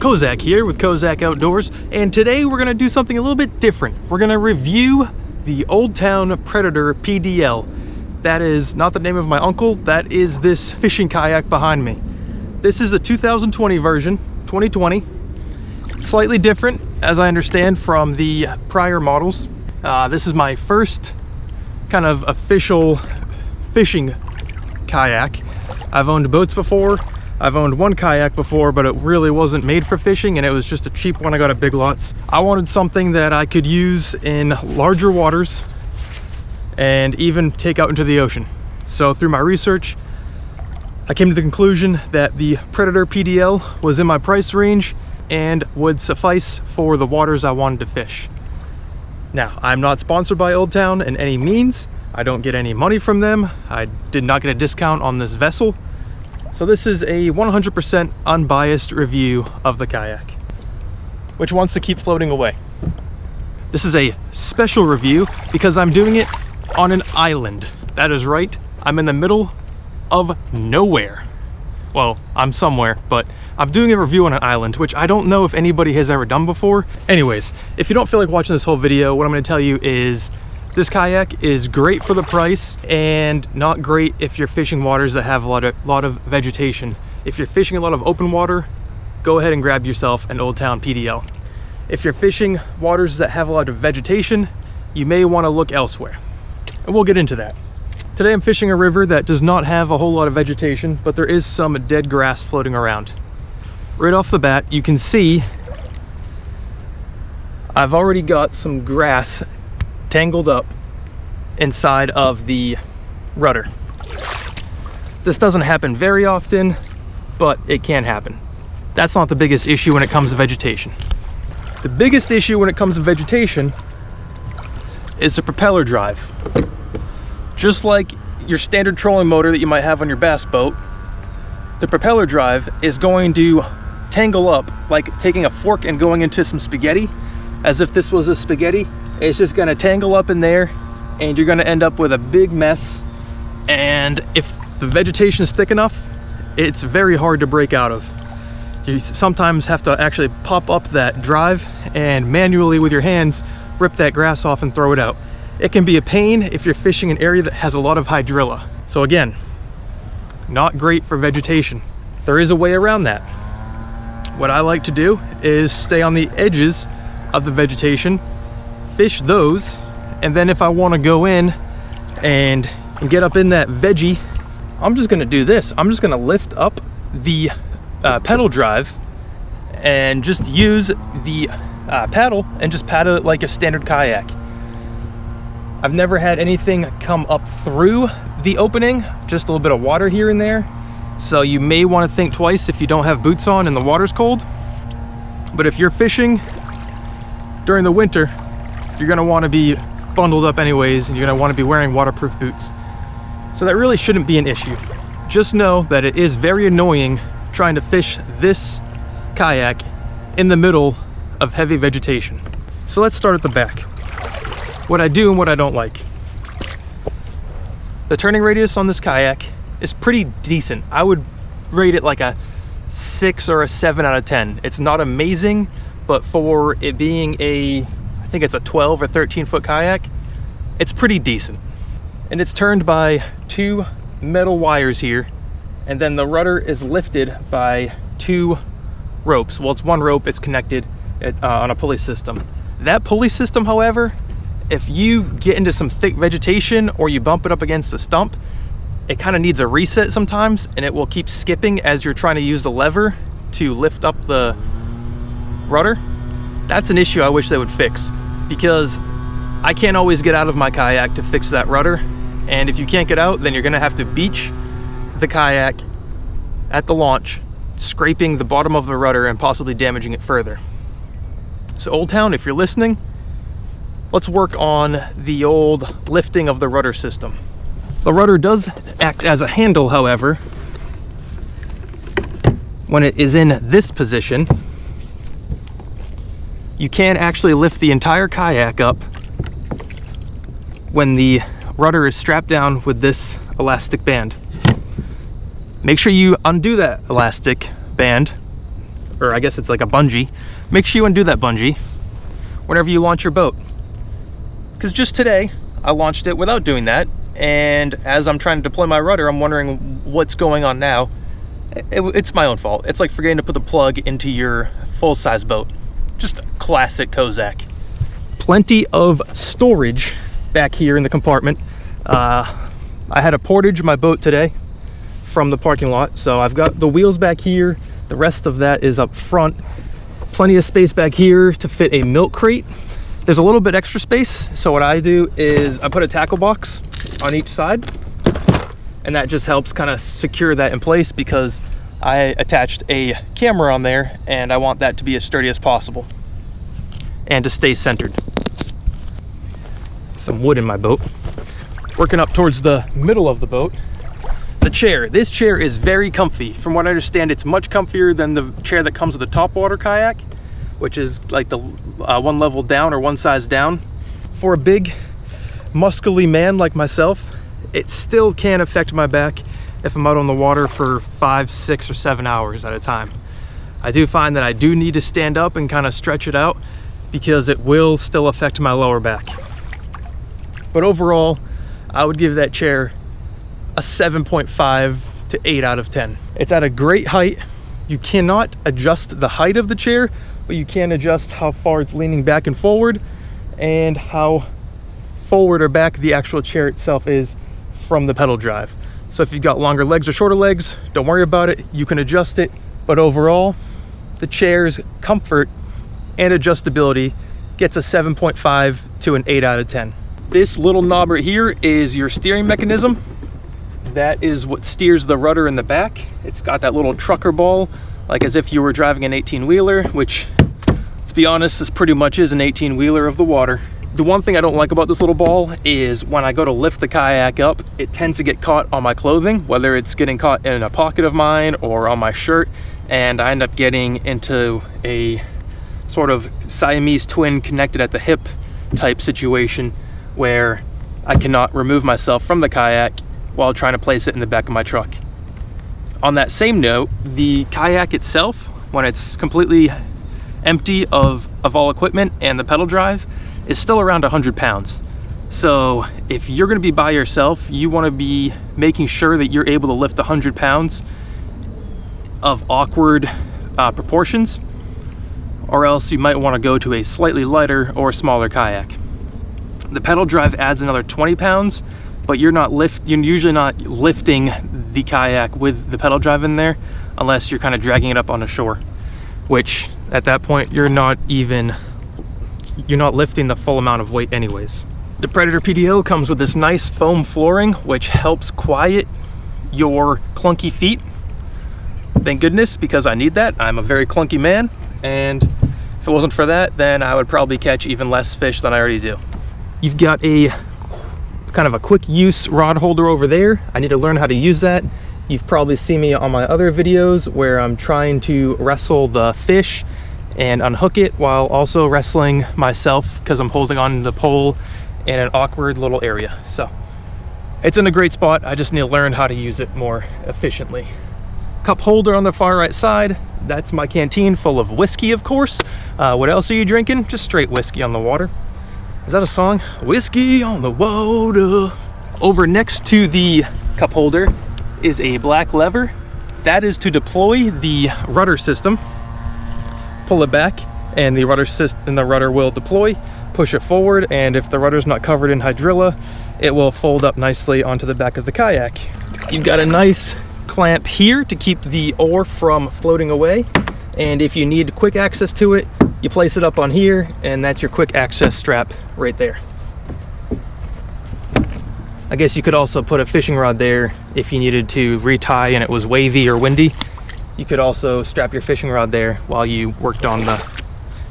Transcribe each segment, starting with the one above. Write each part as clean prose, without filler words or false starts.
Kozak here with Kozak Outdoors, and today we're going to do something a little bit different. We're going to review the Old Town Predator PDL. That is not the name of my uncle, that is this fishing kayak behind me. This is the 2020 version, 2020. Slightly different, as I understand, from the prior models. This is my first kind of official fishing kayak. I've owned boats before. I've owned one kayak before, but it really wasn't made for fishing, and it was just a cheap one I got at Big Lots. I wanted something that I could use in larger waters and even take out into the ocean. So through my research, I came to the conclusion that the Predator PDL was in my price range and would suffice for the waters I wanted to fish. Now, I'm not sponsored by Old Town in any means. I don't get any money from them. I did not get a discount on this vessel. So this is a 100% unbiased review of the kayak, which wants to keep floating away. This is a special review because I'm doing it on an island. That is right, I'm in the middle of nowhere. Well, I'm somewhere, but I'm doing a review on an island, which I don't know if anybody has ever done before. Anyways, if you don't feel like watching this whole video, what I'm gonna tell you is this kayak is great for the price and not great if you're fishing waters that have a lot of vegetation. If you're fishing a lot of open water, go ahead and grab yourself an Old Town PDL. If you're fishing waters that have a lot of vegetation, you may want to look elsewhere. And we'll get into that. Today I'm fishing a river that does not have a whole lot of vegetation, but there is some dead grass floating around. Right off the bat, you can see I've already got some grass tangled up inside of the rudder. This doesn't happen very often, but it can happen. That's not the biggest issue when it comes to vegetation. The biggest issue when it comes to vegetation is the propeller drive. Just like your standard trolling motor that you might have on your bass boat, the propeller drive is going to tangle up like taking a fork and going into some spaghetti. As if this was a spaghetti, it's just gonna tangle up in there and you're gonna end up with a big mess. And if the vegetation is thick enough, it's very hard to break out of. You sometimes have to actually pop up that drive and manually with your hands rip that grass off and throw it out. It can be a pain if you're fishing an area that has a lot of hydrilla. So again, not great for vegetation. There is a way around that. What I like to do is stay on the edges of the vegetation, fish those, and then if I want to go in and get up in that veggie, I'm just going to do this. I'm just going to lift up the pedal drive and just use the paddle and just paddle it like a standard kayak. I've never had anything come up through the opening, just a little bit of water here and there. So you may want to think twice if you don't have boots on and the water's cold. But if you're fishing during the winter, you're gonna want to be bundled up anyways, and you're gonna want to be wearing waterproof boots. So that really shouldn't be an issue. Just know that it is very annoying trying to fish this kayak in the middle of heavy vegetation. So let's start at the back. What I do and what I don't like. The turning radius on this kayak is pretty decent. I would rate it like a 6 or a 7 out of 10. It's not amazing, but for it being I think it's a 12 or 13 foot kayak, it's pretty decent. And it's turned by 2 metal wires here, and then the rudder is lifted by 2 ropes. Well, it's 1 rope, it's connected on a pulley system. That pulley system, however, if you get into some thick vegetation or you bump it up against a stump, it kind of needs a reset sometimes, and it will keep skipping as you're trying to use the lever to lift up the rudder. That's an issue I wish they would fix, because I can't always get out of my kayak to fix that rudder. And if you can't get out, then you're gonna have to beach the kayak at the launch, scraping the bottom of the rudder and possibly damaging it further. So Old Town, if you're listening, let's work on the old lifting of the rudder system. The rudder does act as a handle, however. When it is in this position, you can actually lift the entire kayak up when the rudder is strapped down with this elastic band. Make sure you undo that elastic band or I guess it's like a bungee, make sure you undo that bungee whenever you launch your boat. Because just today, I launched it without doing that, and as I'm trying to deploy my rudder, I'm wondering what's going on now. It's my own fault. It's like forgetting to put the plug into your full-size boat. Just classic Kozak. Plenty of storage back here in the compartment. I had a portage my boat today from the parking lot, so I've got the wheels back here. The rest of that is up front. Plenty of space back here to fit a milk crate. There's a little bit extra space, so what I do is I put a tackle box on each side, and that just helps kind of secure that in place because I attached a camera on there and I want that to be as sturdy as possible and to stay centered. Some wood in my boat. Working up towards the middle of the boat. The chair. This chair is very comfy. From what I understand, it's much comfier than the chair that comes with the topwater kayak, which is like the one level down or one size down. For a big, muscly man like myself, it still can affect my back if I'm out on the water for 5, 6, or 7 hours at a time. I do find that I do need to stand up and kind of stretch it out because it will still affect my lower back. But overall, I would give that chair a 7.5 to 8 out of 10. It's at a great height. You cannot adjust the height of the chair, but you can adjust how far it's leaning back and forward and how forward or back the actual chair itself is from the pedal drive. So if you've got longer legs or shorter legs, don't worry about it. You can adjust it. But overall, the chair's comfort and adjustability gets a 7.5 to an 8 out of 10. This little knob right here is your steering mechanism. That is what steers the rudder in the back. It's got that little trucker ball, like as if you were driving an 18-wheeler, which, let's be honest, this pretty much is an 18-wheeler of the water. The one thing I don't like about this little ball is when I go to lift the kayak up, it tends to get caught on my clothing, whether it's getting caught in a pocket of mine or on my shirt, and I end up getting into a sort of Siamese twin connected at the hip type situation where I cannot remove myself from the kayak while trying to place it in the back of my truck. On that same note, the kayak itself, when it's completely empty of all equipment and the pedal drive, is still around 100 pounds. So if you're gonna be by yourself, you wanna be making sure that you're able to lift 100 pounds of awkward proportions, or else you might wanna go to a slightly lighter or smaller kayak. The pedal drive adds another 20 pounds, but you're usually not lifting the kayak with the pedal drive in there unless you're kind of dragging it up on the shore, which at that point you're not lifting the full amount of weight anyways. The Predator PDL comes with this nice foam flooring which helps quiet your clunky feet. Thank goodness, because I need that. I'm a very clunky man, and if it wasn't for that, then I would probably catch even less fish than I already do. You've got a kind of a quick use rod holder over there. I need to learn how to use that. You've probably seen me on my other videos where I'm trying to wrestle the fish and unhook it while also wrestling myself because I'm holding on to the pole in an awkward little area. So it's in a great spot. I just need to learn how to use it more efficiently. Cup holder on the far right side. That's my canteen full of whiskey, of course. What else are you drinking? Just straight whiskey on the water. Is that a song? Whiskey on the water. Over next to the cup holder is a black lever. That is to deploy the rudder system. Pull it back and the rudder will deploy. Push it forward, and if the rudder's not covered in hydrilla, it will fold up nicely onto the back of the kayak. You've got a nice clamp here to keep the oar from floating away, and if you need quick access to it, you place it up on here, and that's your quick access strap right there. I guess you could also put a fishing rod there if you needed to retie and it was wavy or windy. You could also strap your fishing rod there while you worked on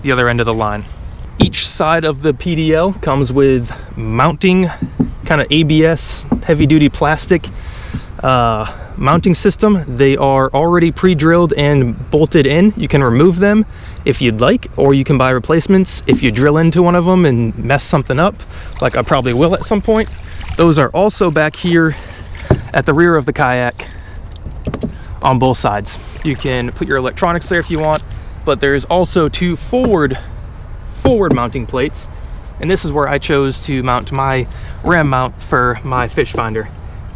the other end of the line. Each side of the PDL comes with mounting, kind of ABS, heavy-duty plastic mounting system. They are already pre-drilled and bolted in. You can remove them if you'd like, or you can buy replacements if you drill into one of them and mess something up, like I probably will at some point. Those are also back here at the rear of the kayak on both sides. You can put your electronics there if you want, but there's also 2 forward mounting plates, and this is where I chose to mount my ram mount for my fish finder.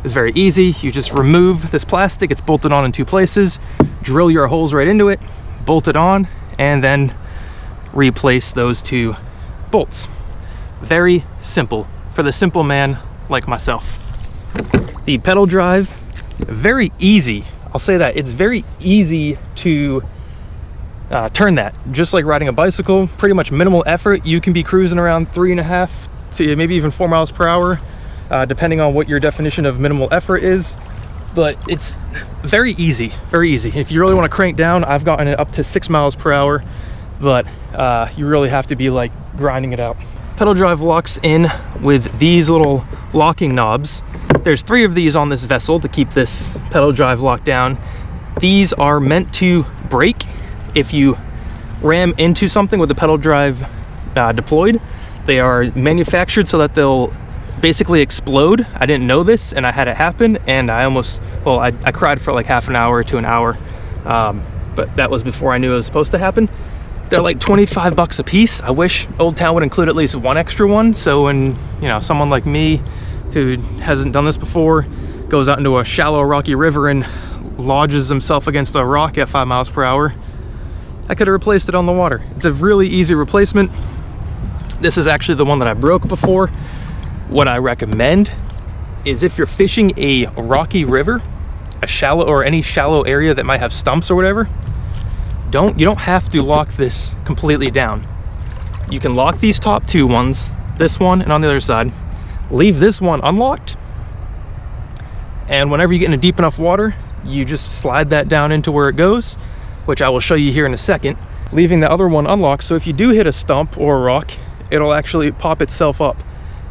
It's very easy. You just remove this plastic, it's bolted on in 2 places, drill your holes right into it, bolt it on, and then replace those 2 bolts. Very simple for the simple man like myself. The pedal drive, very easy. I'll say that it's very easy to turn that, just like riding a bicycle. Pretty much minimal effort. You can be cruising around 3.5 to maybe even 4 miles per hour, depending on what your definition of minimal effort is. But it's very easy, very easy. If you really want to crank down, I've gotten it up to 6 miles per hour, but you really have to be like grinding it out. Pedal drive locks in with these little locking knobs. There's 3 of these on this vessel to keep this pedal drive locked down. These are meant to break if you ram into something with the pedal drive deployed. They are manufactured so that they'll basically explode. I didn't know this, and I had it happen, and I almost, well, I cried for like half an hour to an hour, but that was before I knew it was supposed to happen. They're like 25 bucks a piece. I wish Old Town would include at least 1 extra one, so when, you know, someone like me who hasn't done this before goes out into a shallow rocky river and lodges himself against a rock at 5 miles per hour, I could have replaced it on the water. It's a really easy replacement. This is actually the one that I broke before. What I recommend is if you're fishing a rocky river, a shallow or any shallow area that might have stumps or whatever, you don't have to lock this completely down. You can lock these top 2 ones, this one and on the other side, leave this one unlocked, and whenever you get into deep enough water, you just slide that down into where it goes, which I will show you here in a second, leaving the other one unlocked, so if you do hit a stump or a rock, it'll actually pop itself up.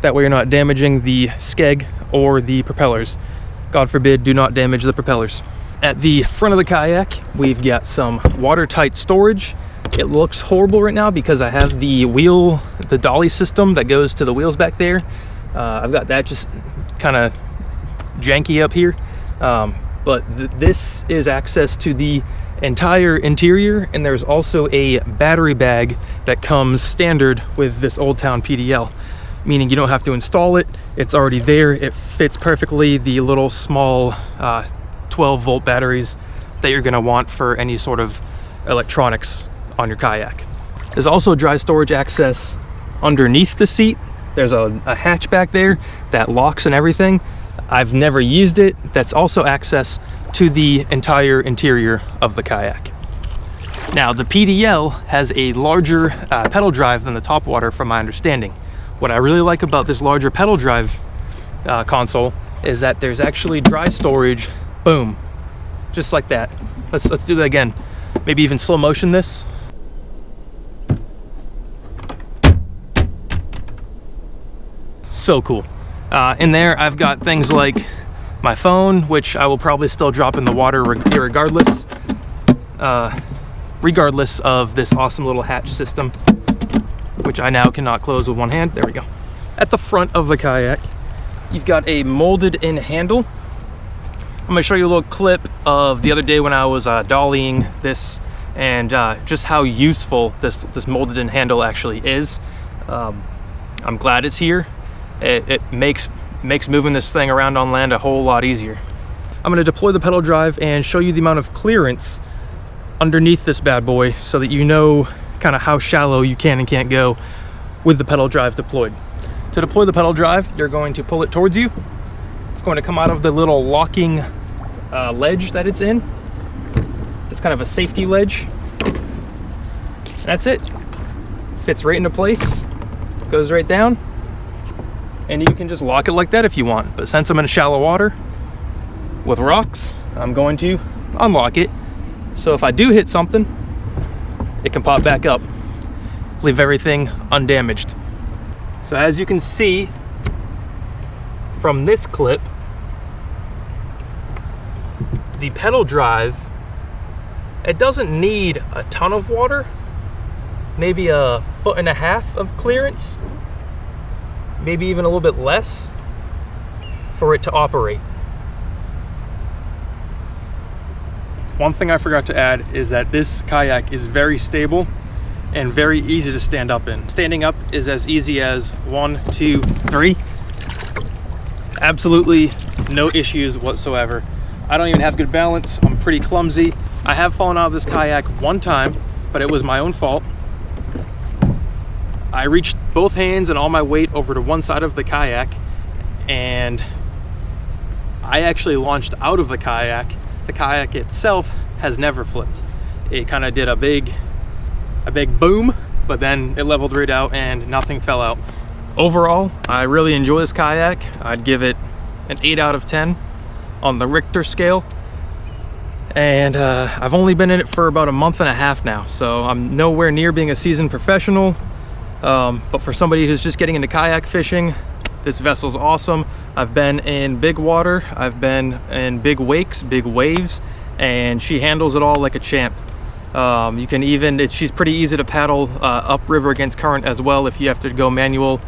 That way you're not damaging the skeg or the propellers. God forbid, do not damage the propellers. At the front of the kayak, we've got some watertight storage. It looks horrible right now because I have the dolly system that goes to the wheels back there. I've got that just kind of janky up here. But this is access to the entire interior, and there's also a battery bag that comes standard with this Old Town PDL, meaning you don't have to install it. It's already there. It fits perfectly the little small 12-volt batteries that you're going to want for any sort of electronics on your kayak. There's also dry storage access underneath the seat. There's a hatch back there that locks and everything. I've never used it. That's also access to the entire interior of the kayak. Now, the PDL has a larger pedal drive than the topwater, from my understanding. What I really like about this larger pedal drive console is that there's actually dry storage. Boom, just like that. Let's do that again. Maybe even slow motion this. So cool. In there, I've got things like my phone, which I will probably still drop in the water regardless of this awesome little hatch system, which I now cannot close with one hand. There we go. At the front of the kayak, you've got a molded in handle. I'm gonna show you a little clip of the other day when I was dollying this, and just how useful this molded in handle actually is. I'm glad it's here. It makes moving this thing around on land a whole lot easier. I'm gonna deploy the pedal drive and show you the amount of clearance underneath this bad boy so that you know kind of how shallow you can and can't go with the pedal drive deployed. To deploy the pedal drive, you're going to pull it towards you. It's going to come out of the little locking ledge that it's in. It's kind of a safety ledge. That's it. Fits right into place, goes right down, and you can just lock it like that if you want. But since I'm in shallow water with rocks, I'm going to unlock it. So if I do hit something, it can pop back up, leave everything undamaged. So as you can see from this clip, the pedal drive, it doesn't need a ton of water, maybe 1.5 feet of clearance, maybe even a little bit less for it to operate. One thing I forgot to add is that this kayak is very stable and very easy to stand up in. Standing up is as easy as 1, 2, 3. Absolutely no issues whatsoever. I don't even have good balance. I'm pretty clumsy. I have fallen out of this kayak one time, but it was my own fault. I reached both hands and all my weight over to one side of the kayak, and I actually launched out of the kayak. The kayak itself has never flipped. It kind of did a big boom, but then it leveled right out and nothing fell out. Overall, I really enjoy this kayak. I'd give it an 8 out of 10 on the Richter scale. And I've only been in it for about a month and a half now, so I'm nowhere near being a seasoned professional. But for somebody who's just getting into kayak fishing, this vessel's awesome. I've been in big water, I've been in big wakes, big waves, and she handles it all like a champ. You can even, she's pretty easy to paddle upriver against current as well if you have to go manual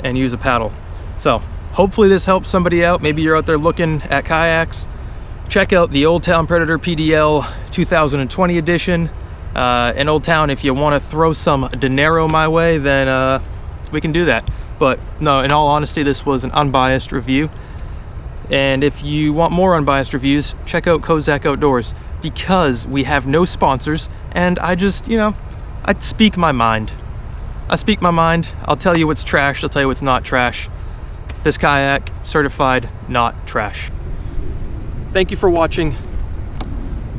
and use a paddle. So hopefully this helps somebody out. Maybe you're out there looking at kayaks. Check out the Old Town Predator PDL 2020 edition. In Old Town, if you want to throw some dinero my way, then we can do that. But no, in all honesty, this was an unbiased review. And if you want more unbiased reviews, check out Kayak Outdoors, because we have no sponsors, and I just, I speak my mind. I speak my mind. I'll tell you what's trash, I'll tell you what's not trash. This kayak, certified not trash. Thank you for watching.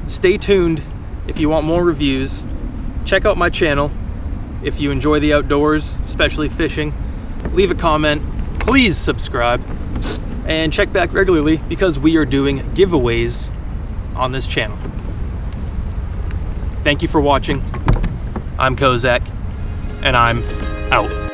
Stay tuned if you want more reviews. Check out my channel if you enjoy the outdoors, especially fishing. Leave a comment, please subscribe, and check back regularly because we are doing giveaways on this channel. Thank you for watching. I'm Kayak, and I'm out.